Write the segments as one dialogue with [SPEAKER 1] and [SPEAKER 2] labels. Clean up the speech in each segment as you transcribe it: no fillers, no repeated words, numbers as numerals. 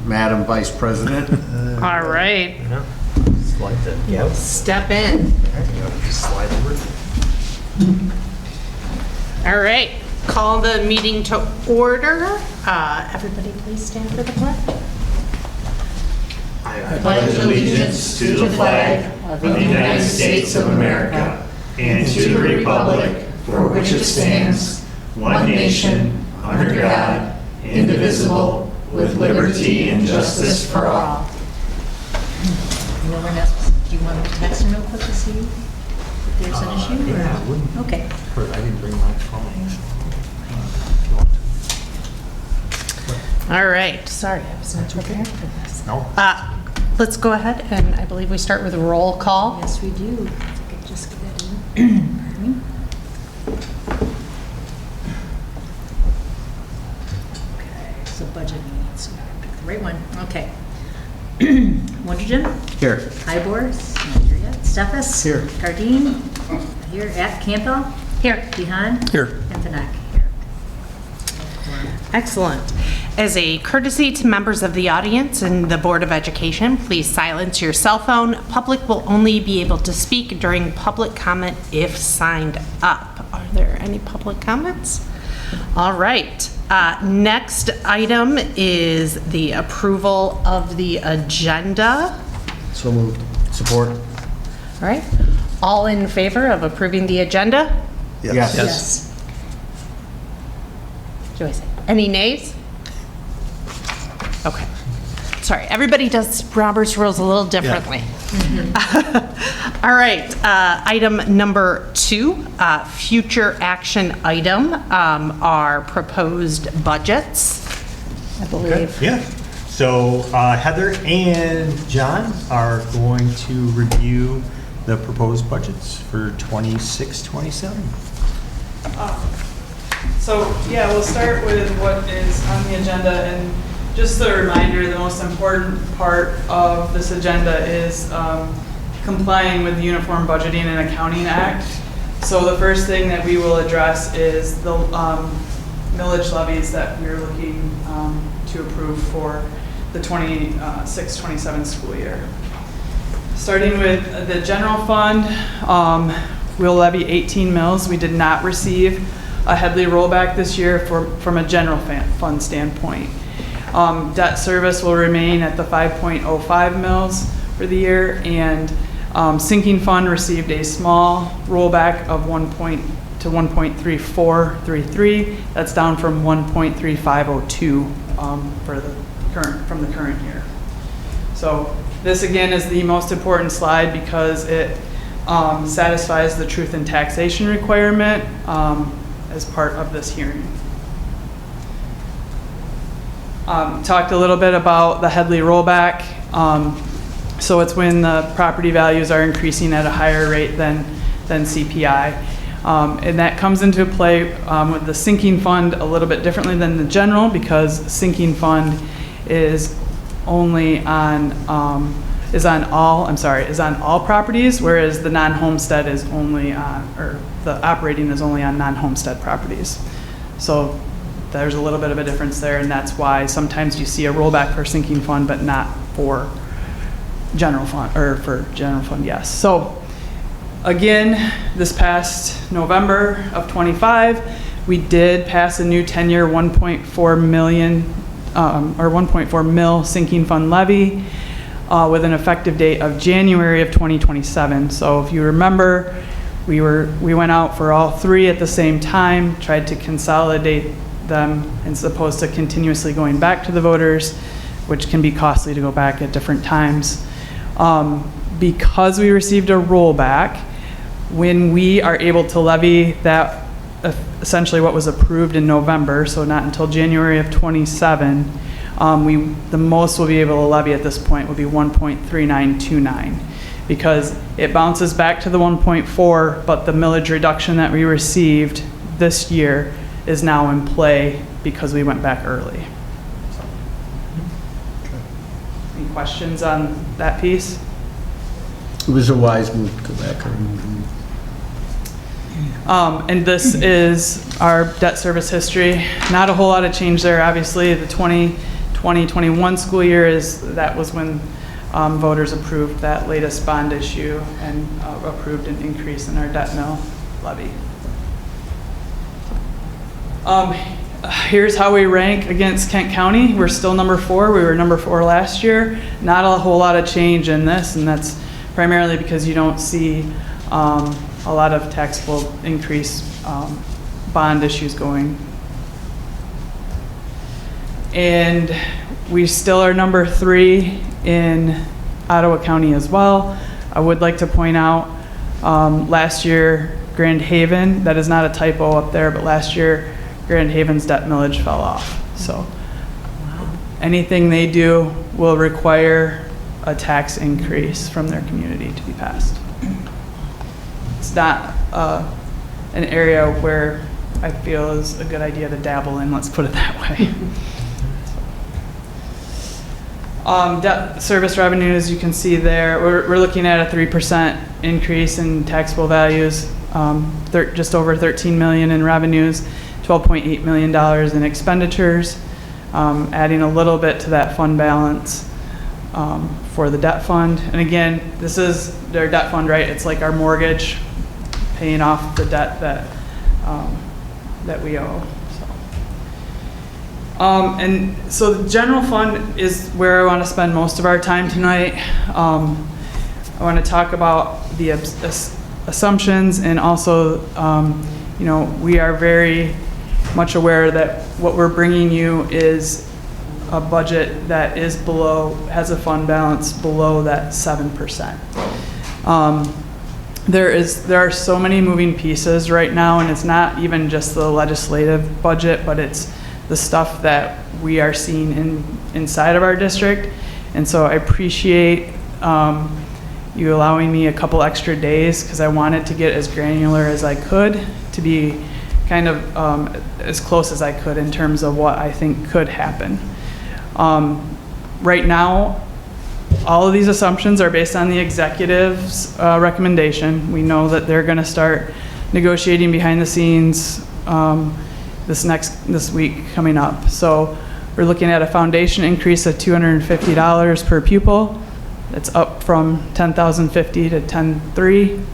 [SPEAKER 1] Madam Vice President.
[SPEAKER 2] All right.
[SPEAKER 3] Yeah. Slide that. Yep.
[SPEAKER 2] Step in.
[SPEAKER 3] There you go. Just slide over.
[SPEAKER 2] All right. Call the meeting to order. Everybody please stand for the pledge.
[SPEAKER 4] I pledge allegiance to the flag of the United States of America and to the republic for which it stands, one nation, under God, indivisible, with liberty and justice for all.
[SPEAKER 5] You know, we're not, do you want to text him real quick to see if there's an issue? or-
[SPEAKER 3] Yeah, I wouldn't.
[SPEAKER 5] Okay.
[SPEAKER 3] I didn't bring my phone.
[SPEAKER 2] All right. Sorry, I was not prepared for this.
[SPEAKER 3] No.
[SPEAKER 2] Let's go ahead, and I believe we start with a roll call.
[SPEAKER 5] Yes, we do. If I could just get that in. Pardon me. Okay, so budget needs, so I gotta pick the right one. Okay. Wondergen,
[SPEAKER 1] Here.
[SPEAKER 5] Hybor, not here yet. Steffes.
[SPEAKER 1] Here.
[SPEAKER 5] Gardine, here. Campbell.
[SPEAKER 2] Here.
[SPEAKER 5] Dehan.
[SPEAKER 3] Here.
[SPEAKER 5] And Panak, here.
[SPEAKER 2] Excellent. As a courtesy to members of the audience and the Board of Education, please silence your cell phone. Public will only be able to speak during public comment if signed up. Are there any public comments? All right. Next item is the approval of the agenda.
[SPEAKER 1] So moved. Support.
[SPEAKER 2] All right. All in favor of approving the agenda?
[SPEAKER 1] Yes.
[SPEAKER 5] Yes.
[SPEAKER 2] Joyce, any nays? Okay. Sorry, everybody does Robert's rules a little differently. All right, item number 2, future action item, are proposed budgets, I believe.
[SPEAKER 3] Yeah. So Heather and John are going to review the proposed budgets for 26, 27.
[SPEAKER 6] So, yeah, we'll start with what is on the agenda, and just a reminder, the most important part of this agenda is complying with the Uniform Budgeting and Accounting Act. So the first thing that we will address is the millage levies that we're looking to approve for the 26-27 school year. Starting with the general fund, we'll levy 18 mills. We did not receive a Headley rollback this year from a general fund standpoint. Debt service will remain at the 5.05 mils for the year, and sinking fund received a small rollback of 1.3433. That's down from 1.3502 from the current year. So this again is the most important slide because it satisfies the truth in taxation requirement as part of this hearing. Talked a little bit about the Headley rollback. So it's when the property values are increasing at a higher rate than CPI. And that comes into play with the sinking fund a little bit differently than the general, because sinking fund is only on all properties, whereas the non-homestead is only on, or the operating is only on non-homestead properties. So there's a little bit of a difference there, and that's why sometimes you see a rollback for sinking fund, but not for general fund, or for general fund, yes. So again, this past November of 25, we did pass a new 10-year 1.4 million, or 1.4 mil sinking fund levy with an effective date of January of 2027. So if you remember, we went out for all three at the same time, tried to consolidate them as opposed to continuously going back to the voters, which can be costly to go back at different times. Because we received a rollback, when we are able to levy that, essentially what was approved in November, so not until January of 27, the most we'll be able to levy at this point will be 1.3929, because it bounces back to the 1.4, but the millage reduction that we received this year is now in play because we went back early. So. Any questions on that piece?
[SPEAKER 1] It was a wise move to go back.
[SPEAKER 6] And this is our debt service history. Not a whole lot of change there. Obviously, the 2020 2021 school year that was when voters approved that latest bond issue and approved an increase in our debt mill levy. Here's how we rank against Kent County. We're still number 4. We were number 4 last year. Not a whole lot of change in this, and that's primarily because you don't see a lot of taxable increase bond issues going. And we still are number 3 in Ottawa County as well. I would like to point out last year, Grand Haven, that is not a typo up there, but last year, Grand Haven's debt millage fell off. So anything they do will require a tax increase from their community to be passed. It's not an area where I feel is a good idea to dabble in, let's put it that way. Debt service revenues, you can see there, we're looking at a 3% increase in taxable values, just over 13 million in revenues, $12.8 million in expenditures, adding a little bit to that fund balance for the debt fund. And again, this is their debt fund, right? It's like our mortgage, paying off the debt that we owe. And so the general fund is where I want to spend most of our time tonight. I want to talk about the assumptions, and also, we are very much aware that what we're bringing you is a budget that is has a fund balance below that 7%. There are so many moving pieces right now, and it's not even just the legislative budget, but it's the stuff that we are seeing inside of our district. And so I appreciate you allowing me a couple extra days, because I wanted to get as granular as I could to be kind of as close as I could in terms of what I think could happen. Right now, all of these assumptions are based on the executive's recommendation. We know that they're going to start negotiating behind the scenes this week coming up. So we're looking at a foundation increase of $250 per pupil. It's up from $10,050 to $10,300.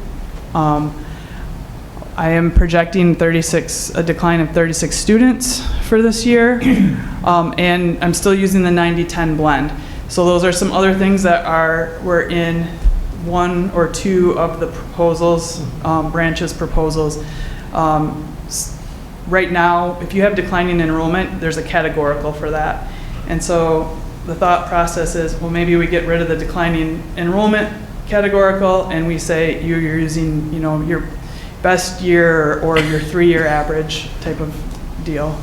[SPEAKER 6] I am projecting a decline of 36 students for this year, and I'm still using the 90-10 blend. So those are some other things that were in 1 or 2 of the proposals, branches proposals. Right now, if you have declining enrollment, there's a categorical for that. And so the thought process is, well, maybe we get rid of the declining enrollment categorical, and we say you're using, your best year or your 3-year average type of deal.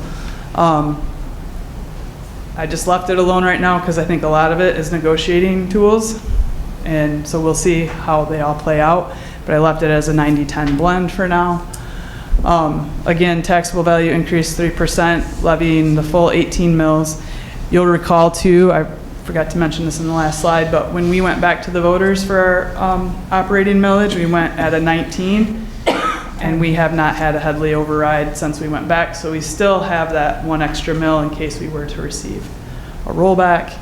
[SPEAKER 6] I just left it alone right now because I think a lot of it is negotiating tools, and so we'll see how they all play out, but I left it as a 90-10 blend for now. Again, taxable value increased 3%, levying the full 18 mills. You'll recall too, I forgot to mention this in the last slide, but when we went back to the voters for our operating millage, we went at a 19, and we have not had a Headley override since we went back, so we still have that 1 extra mill in case we were to receive a rollback.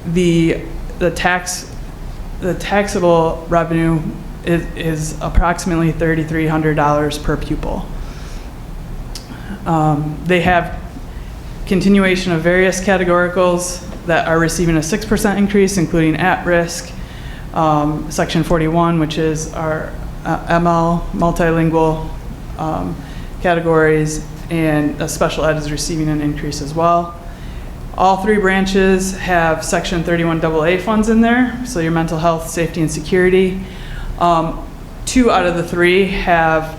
[SPEAKER 6] The taxable revenue is approximately $3,300 per pupil. They have continuation of various categoricals that are receiving a 6% increase, including at-risk, Section 41, which is our ML, multilingual categories, and special ed is receiving an increase as well. All 3 branches have Section 31AA funds in there, so your mental health, safety, and security. 2 out of the 3 have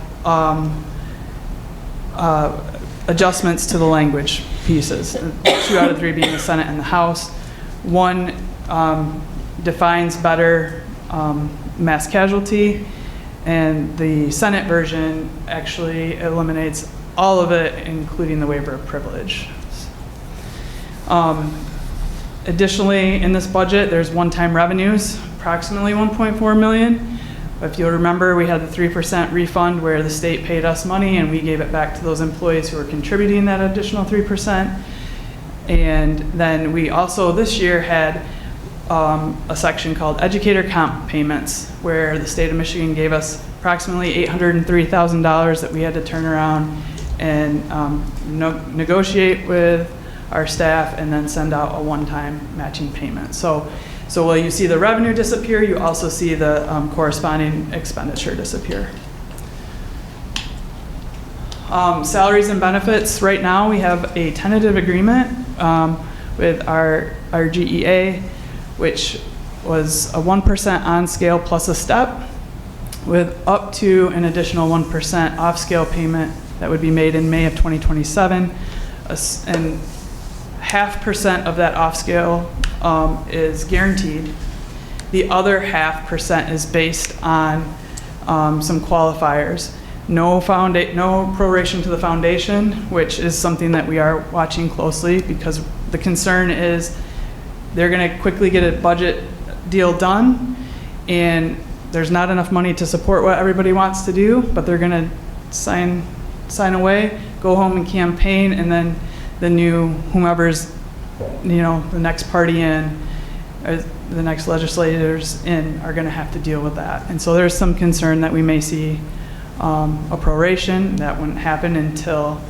[SPEAKER 6] adjustments to the language pieces. 2 out of 3 being the Senate and the House. 1 defines better mass casualty, and the Senate version actually eliminates all of it, including the waiver of privilege. Additionally, in this budget, there's one-time revenues, approximately $1.4 million. If you'll remember, we had the 3% refund where the state paid us money and we gave it back to those employees who were contributing that additional 3%. And then we also this year had a section called Educator Comp Payments, where the state of Michigan gave us approximately $803,000 that we had to turn around and negotiate with our staff and then send out a one-time matching payment. So while you see the revenue disappear, you also see the corresponding expenditure disappear. Salaries and benefits, right now we have a tentative agreement with our GEA, which was a 1% on scale plus a step, with up to an additional 1% off scale payment that would be made in May of 2027. And 0.5% of that off scale is guaranteed. The other 0.5% is based on some qualifiers. No proration to the foundation, which is something that we are watching closely, because the concern is they're going to quickly get a budget deal done, and there's not enough money to support what everybody wants to do, but they're going to sign away, go home and campaign, and then the new whomever's, the next party in, or the next legislators in, are going to have to deal with that. And so there's some concern that we may see a proration. That wouldn't happen until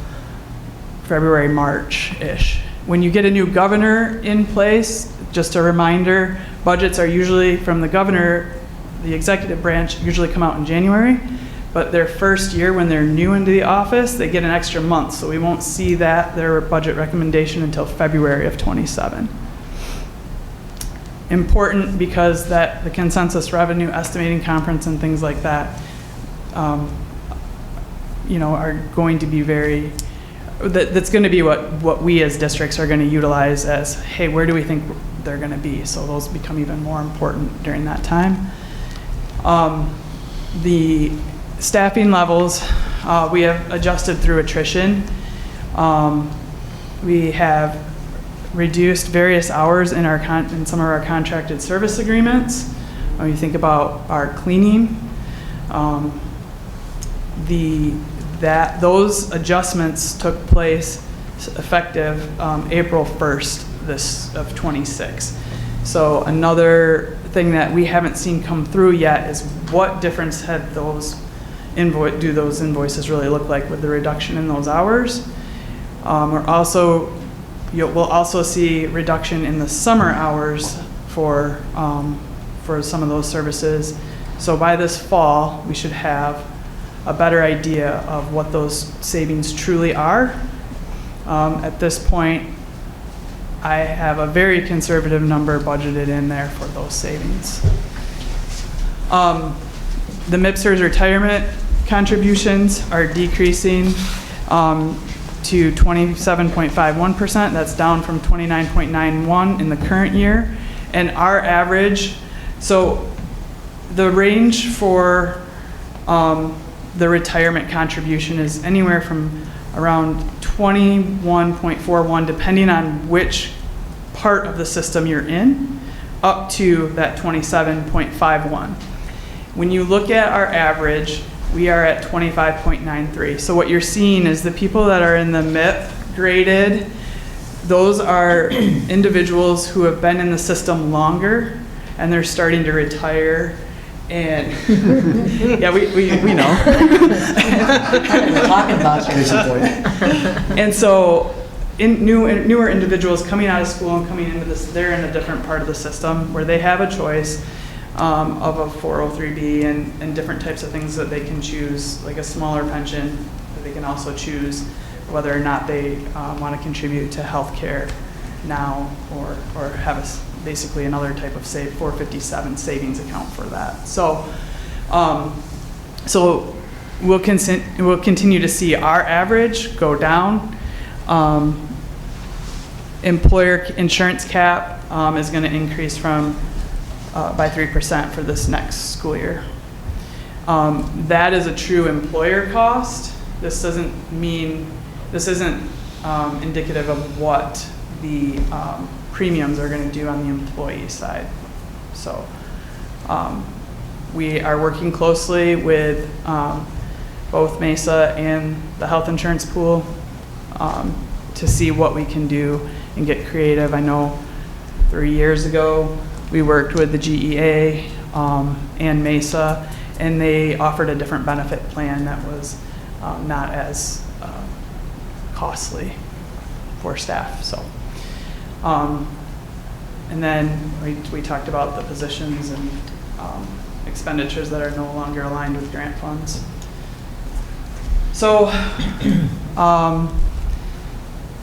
[SPEAKER 6] February, March-ish. When you get a new governor in place, just a reminder, budgets are usually from the governor, the executive branch, usually come out in January, but their first year when they're new into the office, they get an extra month, so we won't see their budget recommendation until February of '27. Important because the consensus revenue estimating conference and things like that are going to be that's going to be what we as districts are going to utilize as, hey, where do we think they're going to be? So those become even more important during that time. The staffing levels, we have adjusted through attrition. We have reduced various hours in some of our contracted service agreements. When you think about our cleaning, those adjustments took place effective April 1st of 26. So another thing that we haven't seen come through yet is what difference had do those invoices really look like with the reduction in those hours. We'll also see reduction in the summer hours for some of those services. So by this fall, we should have a better idea of what those savings truly are. At this point, I have a very conservative number budgeted in there for those savings. The MIPSR's retirement contributions are decreasing to 27.51%. That's down from 29.91 in the current year. And our average, so the range for the retirement contribution is anywhere from around 21.41, depending on which part of the system you're in, up to that 27.51. When you look at our average, we are at 25.93. So what you're seeing is the people that are in the MIP graded, those are individuals who have been in the system longer, and they're starting to retire. And yeah, we know.
[SPEAKER 5] We're talking about you.
[SPEAKER 6] And so newer individuals coming out of school and coming into this, they're in a different part of the system where they have a choice of a 403B and different types of things that they can choose, like a smaller pension. They can also choose whether or not they want to contribute to health care now or have basically another type of 457 savings account for that. So we'll continue to see our average go down. Employer insurance cap is going to increase by 3% for this next school year. That is a true employer cost. This isn't indicative of what the premiums are going to do on the employee side. So we are working closely with both Mesa and the health insurance pool to see what we can do and get creative. I know 3 years ago, we worked with the GEA and Mesa, and they offered a different benefit plan that was not as costly for staff. So, and then we talked about the positions and expenditures that are no longer aligned with grant funds. So,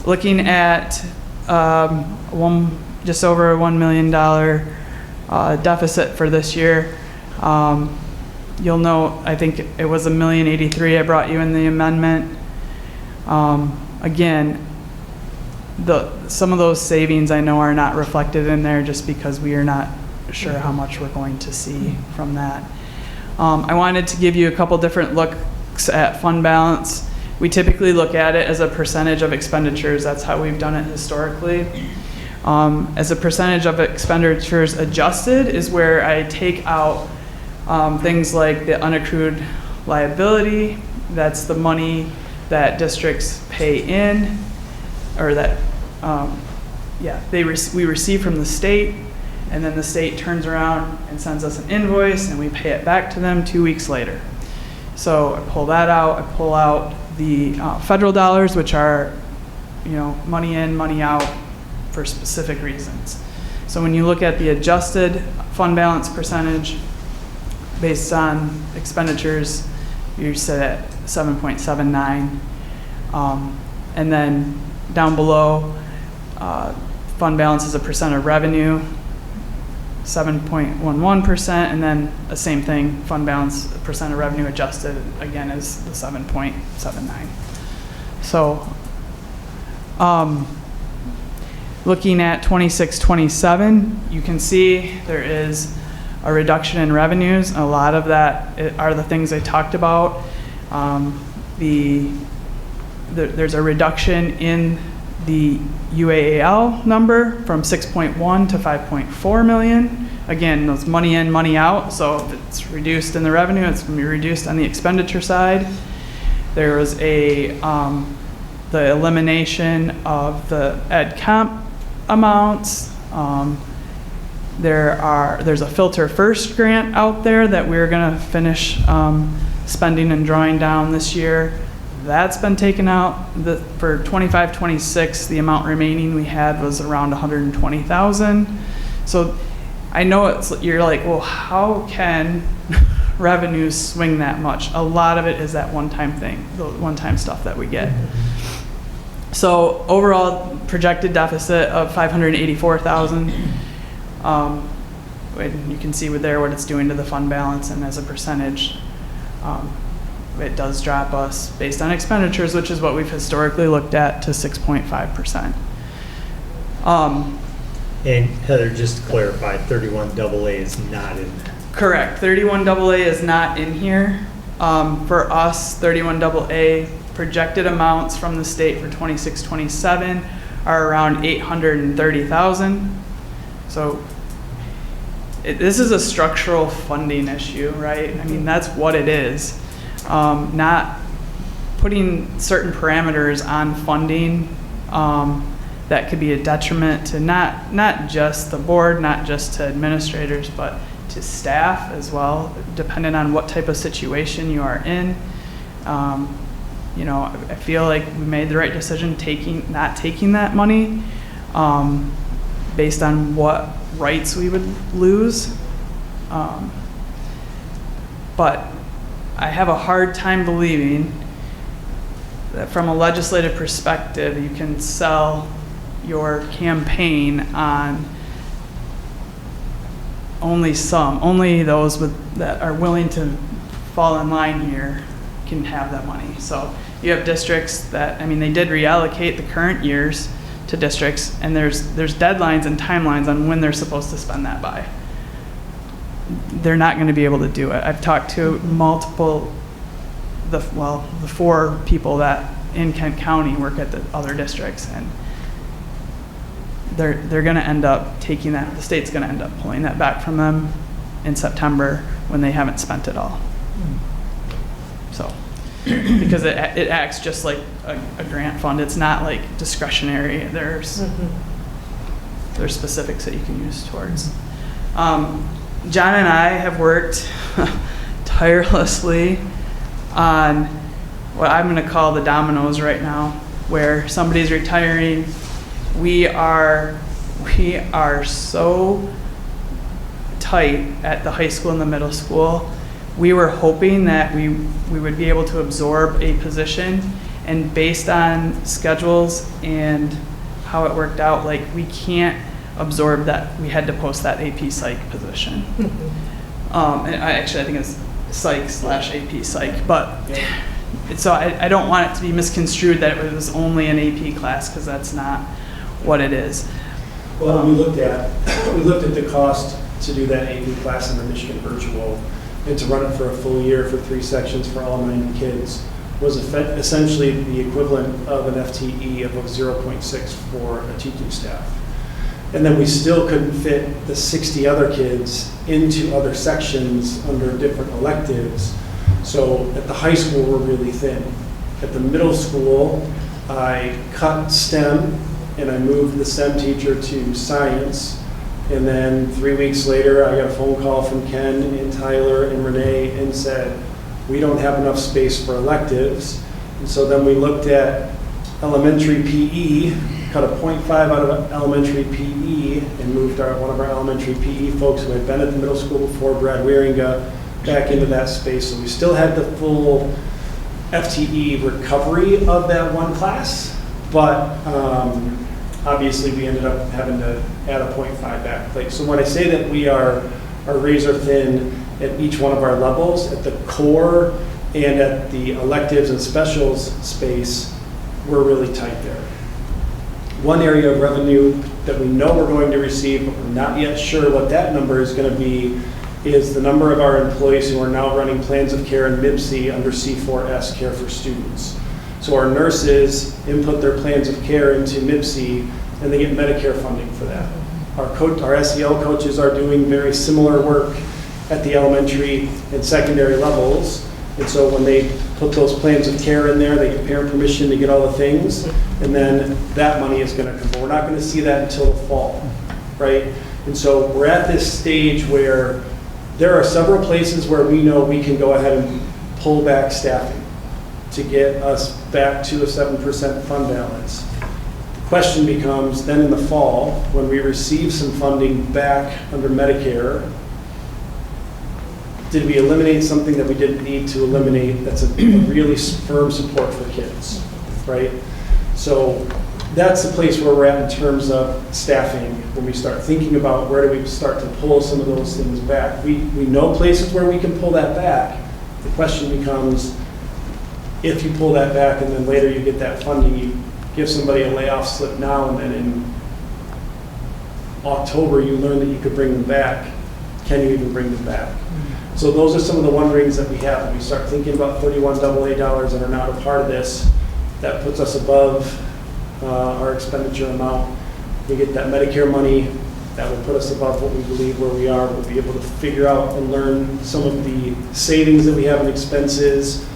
[SPEAKER 6] looking at just over $1 million deficit for this year. You'll note, I think it was $1,083,000 I brought you in the amendment. Again, some of those savings I know are not reflected in there just because we are not sure how much we're going to see from that. I wanted to give you a couple different looks at fund balance. We typically look at it as a percentage of expenditures. That's how we've done it historically. As a percentage of expenditures adjusted is where I take out things like the unaccrued liability. That's the money that districts pay in, or that we receive from the state, and then the state turns around and sends us an invoice and we pay it back to them 2 weeks later. So I pull that out. I pull out the federal dollars, which are, money in, money out for specific reasons. So when you look at the adjusted fund balance percentage based on expenditures, you're set at 7.79. And then down below, fund balance is a percent of revenue, 7.11%, and then the same thing, fund balance percent of revenue adjusted, again, is the 7.79. So looking at 26-27, you can see there is a reduction in revenues. A lot of that are the things I talked about. There's a reduction in the UAAL number from 6.1 to 5.4 million. Again, those money in, money out. So if it's reduced in the revenue, it's going to be reduced on the expenditure side. There was the elimination of the ed comp amounts. There's a Filter First grant out there that we're going to finish spending and drawing down this year. That's been taken out. For 25-26, the amount remaining we had was around 120,000. So I know you're like, well, how can revenues swing that much? A lot of it is that one-time thing, the one-time stuff that we get. So overall projected deficit of 584,000. And you can see with there what it's doing to the fund balance, and as a percentage, it does drop us based on expenditures, which is what we've historically looked at, to 6.5%.
[SPEAKER 3] And Heather, just to clarify, 31AA is not in there.
[SPEAKER 6] Correct. 31AA is not in here. For us, 31AA projected amounts from the state for 26-27 are around 830,000. So this is a structural funding issue, right? I mean, that's what it is. Not putting certain parameters on funding that could be a detriment to not just the board, not just to administrators, but to staff as well, depending on what type of situation you are in. I feel like we made the right decision not taking that money based on what rights we would lose. But I have a hard time believing that from a legislative perspective, you can sell your campaign on only those that are willing to fall in line here can have that money. So you have districts that, they did reallocate the current years to districts, and there's deadlines and timelines on when they're supposed to spend that by. They're not going to be able to do it. I've talked to the 4 people that in Kent County work at the other districts, and they're going to end up taking that. The state's going to end up pulling that back from them in September when they haven't spent it all. So because it acts just like a grant fund. It's not like discretionary. There's specifics that you can use towards. John and I have worked tirelessly on what I'm going to call the dominoes right now, where somebody's retiring. We are so tight at the high school and the middle school. We were hoping that we would be able to absorb a position, and based on schedules and how it worked out, like, we can't absorb that. We had to post that AP Psych position. And I think it's Psych/AP Psych, but so I don't want it to be misconstrued that it was only an AP class, because that's not what it is.
[SPEAKER 7] Well, we looked at the cost to do that AP class in the Michigan Virtual, and to run it for a full year for 3 sections for all 90 kids was essentially the equivalent of an FTE of 0.6 for a teaching staff. And then we still couldn't fit the 60 other kids into other sections under different electives. So at the high school, we're really thin. At the middle school, I cut STEM and I moved the STEM teacher to science. And then 3 weeks later, I got a phone call from Ken and Tyler and Renee and said, we don't have enough space for electives. And so then we looked at elementary PE, cut a 0.5 out of elementary PE, and moved one of our elementary PE folks who had been at the middle school before, Brad Wieringa, back into that space. So we still had the full FTE recovery of that one class, but obviously we ended up having to add a 0.5 back place. So when I say that we are razor thin at each one of our levels, at the core and at the electives and specials space, we're really tight there. One area of revenue that we know we're going to receive, but we're not yet sure what that number is going to be, is the number of our employees who are now running plans of care in MIPSI under C4S, Care for Students. So our nurses input their plans of care into MIPSI, and they get Medicare funding for that. Our SEL coaches are doing very similar work at the elementary and secondary levels. And so when they put those plans of care in there, they get parent permission to get all the things, and then that money is going to come. But we're not going to see that until the fall, right? And so we're at this stage where there are several places where we know we can go ahead and pull back staffing to get us back to a 7% fund balance. The question becomes then in the fall, when we receive some funding back under Medicare, did we eliminate something that we didn't need to eliminate that's a really firm support for kids, right? So that's the place where we're at in terms of staffing. When we start thinking about where do we start to pull some of those things back. We know places where we can pull that back. The question becomes, if you pull that back and then later you get that funding, you give somebody a layoff slip now, and then in October you learn that you could bring them back. Can you even bring them back? So those are some of the wonderings that we have. When we start thinking about 31 AA dollars that are not a part of this, that puts us above our expenditure amount. We get that Medicare money, that will put us above what we believe where we are. We'll be able to figure out and learn some of the savings that we have in expenses.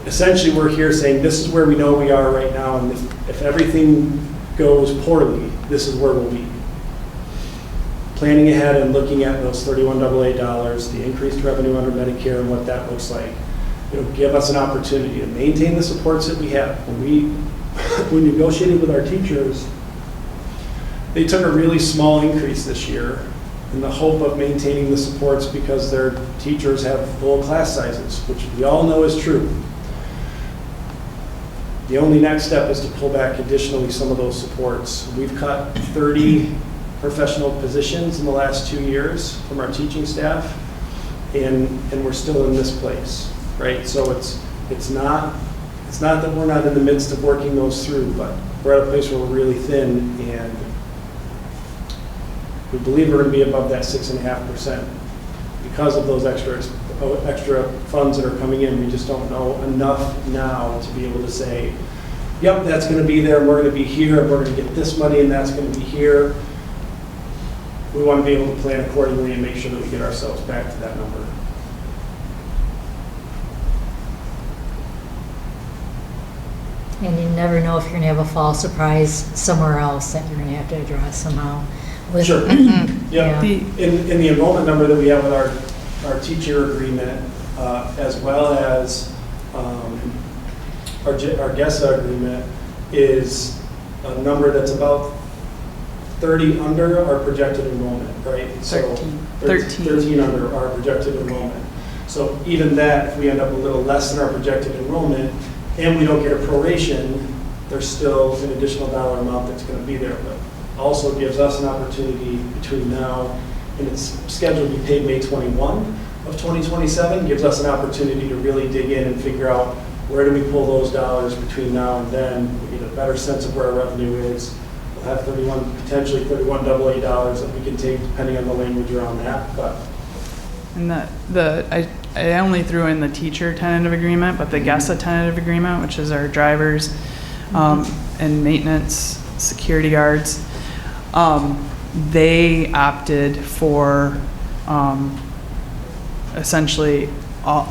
[SPEAKER 7] Essentially, we're here saying this is where we know we are right now, and if everything goes poorly, this is where we'll be. Planning ahead and looking at those 31 AA dollars, the increased revenue under Medicare and what that looks like. It'll give us an opportunity to maintain the supports that we have. When we negotiated with our teachers, they took a really small increase this year in the hope of maintaining the supports because their teachers have full class sizes, which we all know is true. The only next step is to pull back additionally some of those supports. We've cut 30 professional positions in the last 2 years from our teaching staff, and we're still in this place, right? So it's not that we're not in the midst of working those through, but we're at a place where we're really thin, and we believe we're going to be above that 6.5% because of those extra funds that are coming in. We just don't know enough now to be able to say, yep, that's going to be there, and we're going to be here, and we're going to get this money, and that's going to be here. We want to be able to plan accordingly and make sure that we get ourselves back to that number.
[SPEAKER 5] And you never know if you're gonna have a fall surprise somewhere else that you're gonna have to address somehow. With-
[SPEAKER 7] Sure. Yeah.
[SPEAKER 6] The-
[SPEAKER 7] In the enrollment number that we have with our teacher agreement, as well as our GESA agreement, is a number that's about 30 under our projected enrollment, right? So 13 under our projected enrollment. So even that, if we end up a little less than our projected enrollment, and we don't get a proration, there's still an additional dollar amount that's going to be there. But also gives us an opportunity between now and it's scheduled to be paid May 21 of 2027, gives us an opportunity to really dig in and figure out where do we pull those dollars between now and then. We get a better sense of where our revenue is. We'll have potentially 31 AA dollars that we can take depending on the language around that. But
[SPEAKER 6] And I only threw in the teacher tentative agreement, but the GESA tentative agreement, which is our drivers and maintenance, security guards, they opted for essentially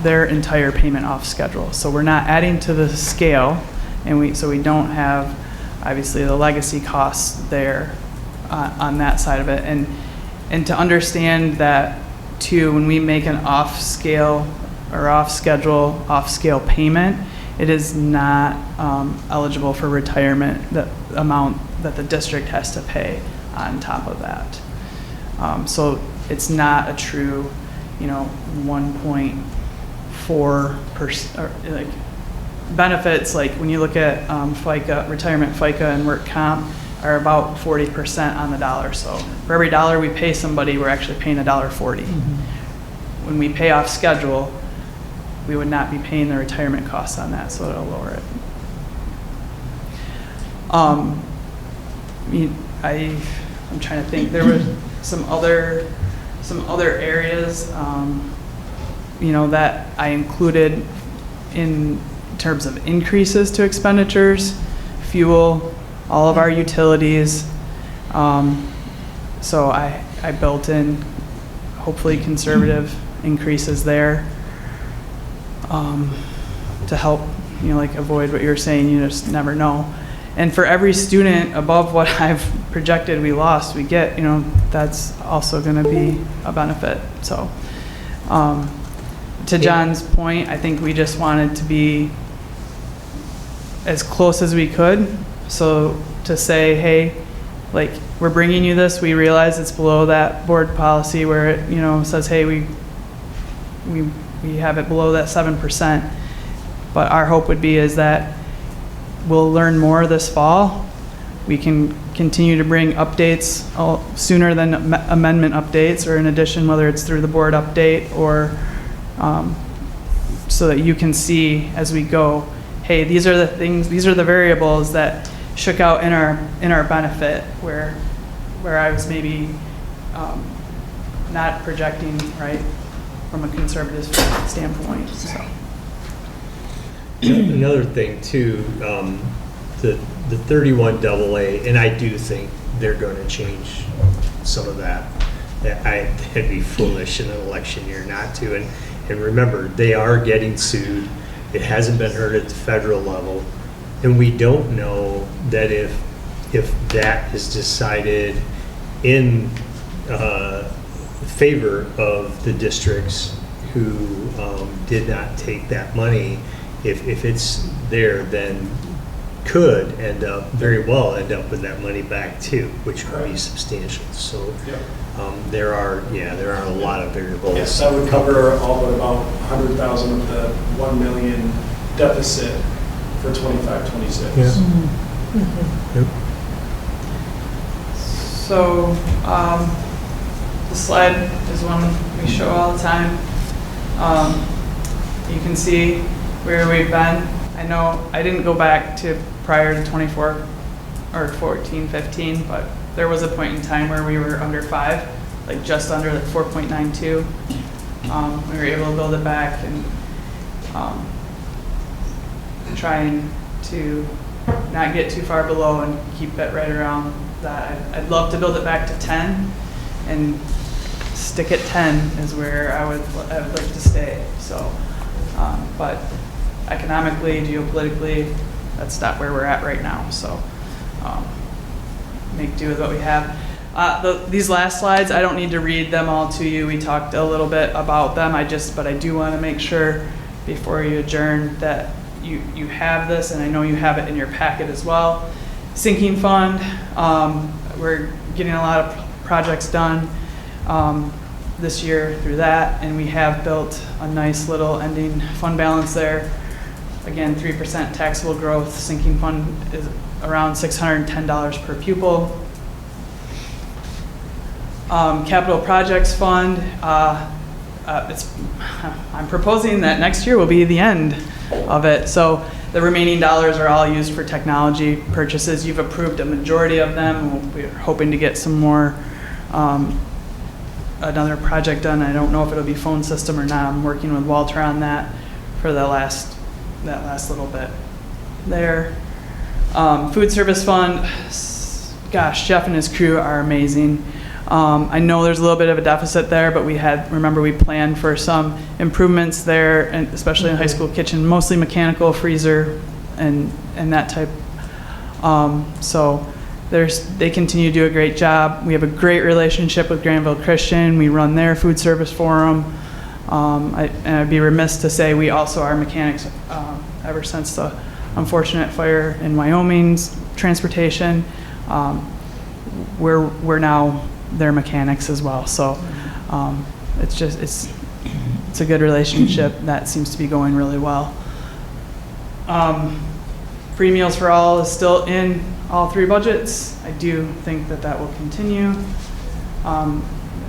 [SPEAKER 6] their entire payment off schedule. So we're not adding to the scale, and so we don't have obviously the legacy costs there on that side of it. And to understand that too, when we make an off-scale or off-schedule, off-scale payment, it is not eligible for retirement, the amount that the district has to pay on top of that. So it's not a true, 1.4%, like benefits, like when you look at FICA, retirement FICA and work comp are about 40% on the dollar. So for every dollar we pay somebody, we're actually paying $1.40. When we pay off schedule, we would not be paying the retirement costs on that, so it'll lower it. I'm trying to think. There were some other areas, that I included in terms of increases to expenditures, fuel, all of our utilities. So I built in hopefully conservative increases there to help, avoid what you're saying. You just never know. And for every student above what I've projected we lost, we get, that's also going to be a benefit. So to John's point, I think we just wanted to be as close as we could. So to say, hey, we're bringing you this, we realize it's below that board policy where it, says, hey, we have it below that 7%. But our hope would be is that we'll learn more this fall. We can continue to bring updates sooner than amendment updates, or in addition, whether it's through the board update or so that you can see as we go, hey, these are the things, these are the variables that shook out in our benefit where I was maybe not projecting right from a conservative standpoint. So.
[SPEAKER 3] Another thing too, the 31 AA, and I do think they're going to change some of that. That'd be foolish in an election year not to. And remember, they are getting sued. It hasn't been heard at the federal level, and we don't know that if that is decided in favor of the districts who did not take that money. If it's there, then could very well end up with that money back too, which would be substantial. So there are a lot of variables.
[SPEAKER 7] Yes, that would cover all but about 100,000 of the 1 million deficit for 25-26.
[SPEAKER 3] Yeah. Yep.
[SPEAKER 6] So the slide is one we show all the time. You can see where we've been. I know I didn't go back to prior to 24 or 14, 15, but there was a point in time where we were under 5, like just under 4.92. We were able to build it back and trying to not get too far below and keep it right around that. I'd love to build it back to 10 and stick at 10 is where I would like to stay. So, but economically, geopolitically, that's not where we're at right now, so make do with what we have. These last slides, I don't need to read them all to you. We talked a little bit about them. but I do want to make sure before you adjourn that you have this, and I know you have it in your packet as well. Sinking fund, we're getting a lot of projects done this year through that, and we have built a nice little ending fund balance there. Again, 3% taxable growth. Sinking fund is around $610 per pupil. Capital projects fund, I'm proposing that next year will be the end of it. So the remaining dollars are all used for technology purchases. You've approved a majority of them. We're hoping to get some more, another project done. I don't know if it'll be phone system or not. I'm working with Walter on that for that last little bit there. Food service fund, gosh, Jeff and his crew are amazing. I know there's a little bit of a deficit there, but remember we planned for some improvements there, and especially in high school kitchen, mostly mechanical, freezer, and that type. So they continue to do a great job. We have a great relationship with Grandville Christian. We run their food service for them. And I'd be remiss to say we also are mechanics ever since the unfortunate fire in Wyoming's transportation. We're now their mechanics as well. So it's a good relationship that seems to be going really well. Free meals for all is still in all three budgets. I do think that will continue.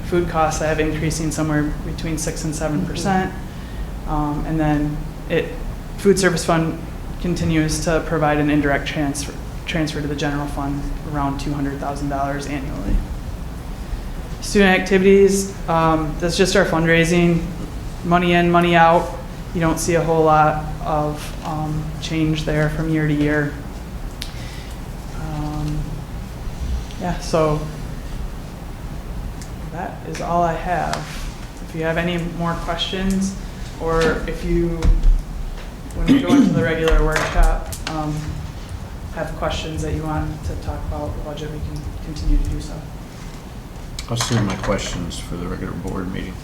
[SPEAKER 6] Food costs I have increasing somewhere between 6 and 7%. And then food service fund continues to provide an indirect transfer to the general fund around $200,000 annually. Student activities, that's just our fundraising, money in, money out. You don't see a whole lot of change there from year to year. Yeah, so that is all I have. If you have any more questions, or if you, when we go into the regular workshop, have questions that you want to talk about the budget, we can continue to do so.
[SPEAKER 1] I'll save my questions for the regular board meeting.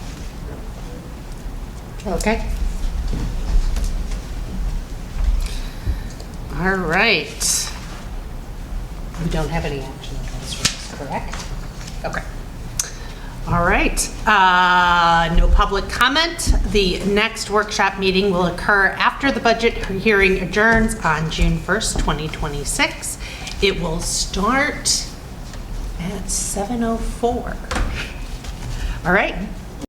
[SPEAKER 2] Okay. All right. We don't have any action items for this, correct? Okay. All right. No public comment. The next workshop meeting will occur after the budget hearing adjourns on June 1st, 2026. It will start at 7:04. All right.